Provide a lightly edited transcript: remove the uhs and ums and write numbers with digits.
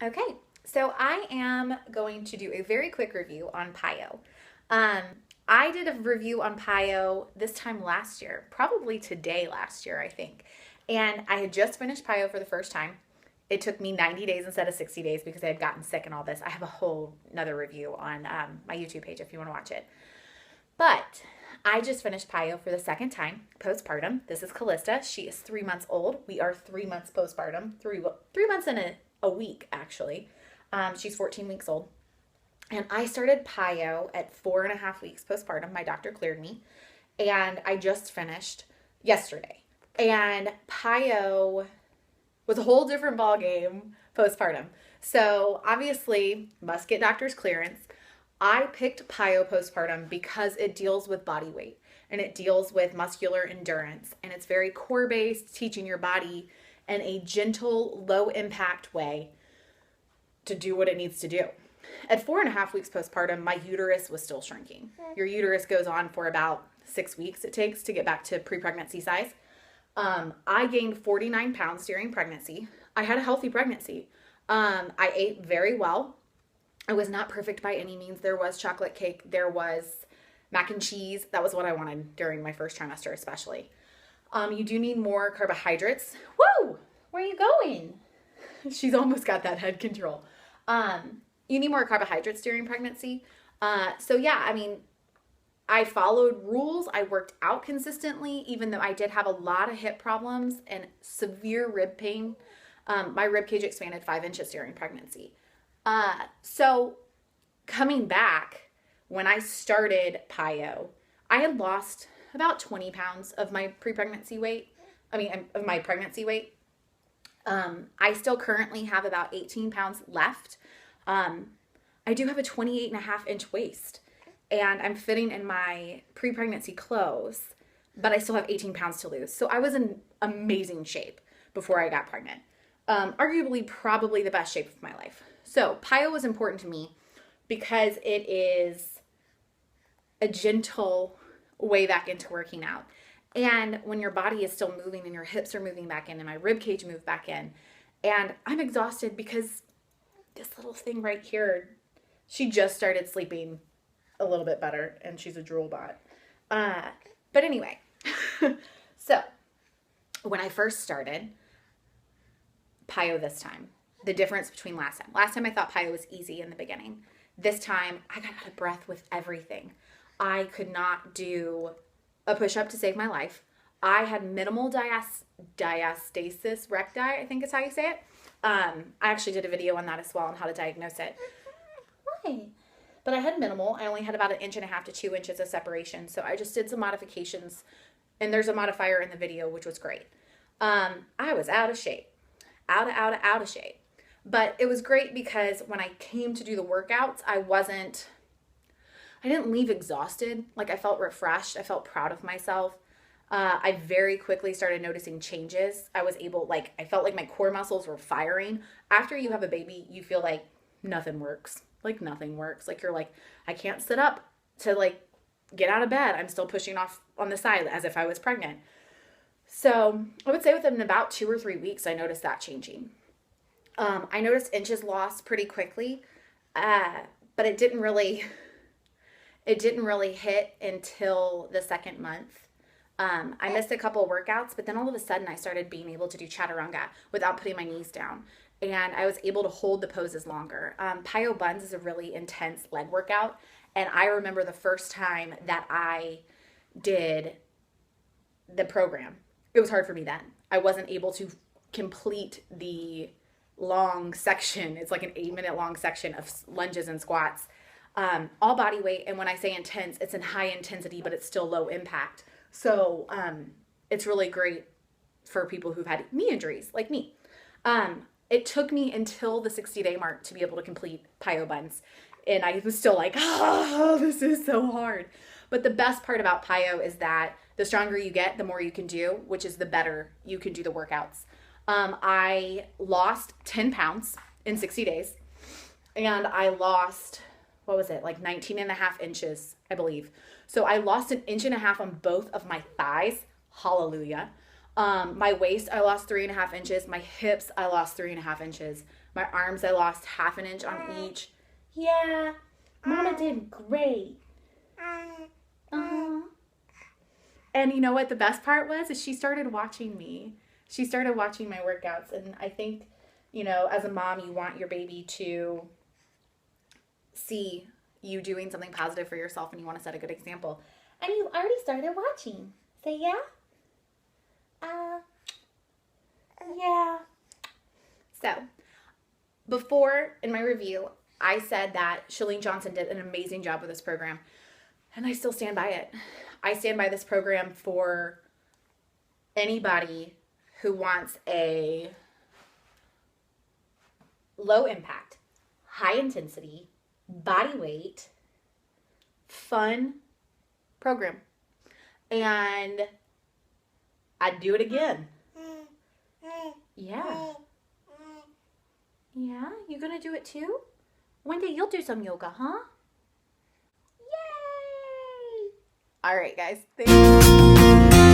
Okay, so I am going to do a very quick review on PiYo. Um, I did a review on PiYo this time last year, probably today last year, I think. And I had just finished PiYo for the first time. It took me 90 days instead of 60 days because I had gotten sick and all this. I have a whole another review on my YouTube page if you want to watch it. But I just finished PiYo for the second time, postpartum. This is Callista. She is 3 months old. We are 3 months postpartum, three months in a week, actually. She's 14 weeks old. And I started PiYo at 4.5 weeks postpartum. My doctor cleared me. And I just finished yesterday. And PiYo was a whole different ball game postpartum. So obviously, must get doctor's clearance. I picked PiYo postpartum because it deals with body weight and it deals with muscular endurance, and it's very core based, teaching your body in a gentle, low impact way to do what it needs to do. At 4.5 weeks postpartum, my uterus was still shrinking. Your uterus goes on for about 6 weeks it takes to get back to pre-pregnancy size. I gained 49 pounds during pregnancy. I had a healthy pregnancy. I ate very well. I was not perfect by any means. There was chocolate cake. There was mac and cheese. That was what I wanted during my first trimester, especially. You do need more carbohydrates. Whoa! Where are you going? She's almost got that head control. You need more carbohydrates during pregnancy. So yeah, I mean, I followed rules. I worked out consistently, even though I did have a lot of hip problems and severe rib pain. My rib cage expanded 5 inches during pregnancy. So coming back, when I started PiYo, I had lost about 20 pounds of my pre-pregnancy weight. Of my pregnancy weight. I still currently have about 18 pounds left. I do have a 28.5-inch waist, and I'm fitting in my pre-pregnancy clothes, but I still have 18 pounds to lose. So I was in amazing shape before I got pregnant. Arguably, probably the best shape of my life. So PiYo was important to me because it is a gentle way back into working out. And when your body is still moving and your hips are moving back in and my rib cage moved back in, and I'm exhausted because this little thing right here, she just started sleeping a little bit better and she's a drool bot. But anyway, so when I first started PiYo this time, the difference between last time. Last time I thought PiYo was easy in the beginning. This time I got out of breath with everything. I could not do a push-up to save my life. I had minimal diastasis recti, I think is how you say it. I actually did a video on that as well on how to diagnose it. Why? But I had minimal. I only had about 1.5 to 2 inches of separation. So I just did some modifications, and there's a modifier in the video, which was great. I was out of shape. Out of shape. But it was great because when I came to do the workouts, I didn't leave exhausted. Like, I felt refreshed. I felt proud of myself. I very quickly started noticing changes. I felt like my core muscles were firing. After you have a baby, you feel like nothing works. Like, nothing works. Like, you're like, I can't sit up to get out of bed. I'm still pushing off on the side as if I was pregnant. So I would say within about 2 or 3 weeks, I noticed that changing. I noticed inches lost pretty quickly, but it didn't really hit until the second month. I missed a couple of workouts, but then all of a sudden I started being able to do chaturanga without putting my knees down. And I was able to hold the poses longer. PiYo Buns is a really intense leg workout. And I remember the first time that I did the program. It was hard for me then. I wasn't able to complete the long section. It's like an 8-minute long section of lunges and squats. All body weight. And when I say intense, it's in high intensity, but it's still low impact. So it's really great for people who've had knee injuries like me. It took me until the 60-day mark to be able to complete PiYo Buns. And I was still like, oh, this is so hard. But the best part about PiYo is that the stronger you get, the more you can do, which is the better you can do the workouts. I lost 10 pounds in 60 days. And I lost, 19.5 inches, I believe. So I lost 1.5 inches on both of my thighs. Hallelujah. My waist, I lost 3.5 inches. My hips, I lost 3.5 inches. My arms, I lost half an inch on each. Yeah, Mama did great. And you know what the best part was? Is she started watching me. She started watching my workouts. And I think, as a mom, you want your baby to see you doing something positive for yourself, and you want to set a good example. And you already started watching. Say yeah? Yeah. So, before in my review, I said that Chalene Johnson did an amazing job with this program, and I still stand by it. I stand by this program for anybody who wants a low impact, high intensity, body weight, fun program. And I'd do it again. Yeah. Yeah, you gonna do it too? One day you'll do some yoga, huh? Yay! All right, guys. Thanks.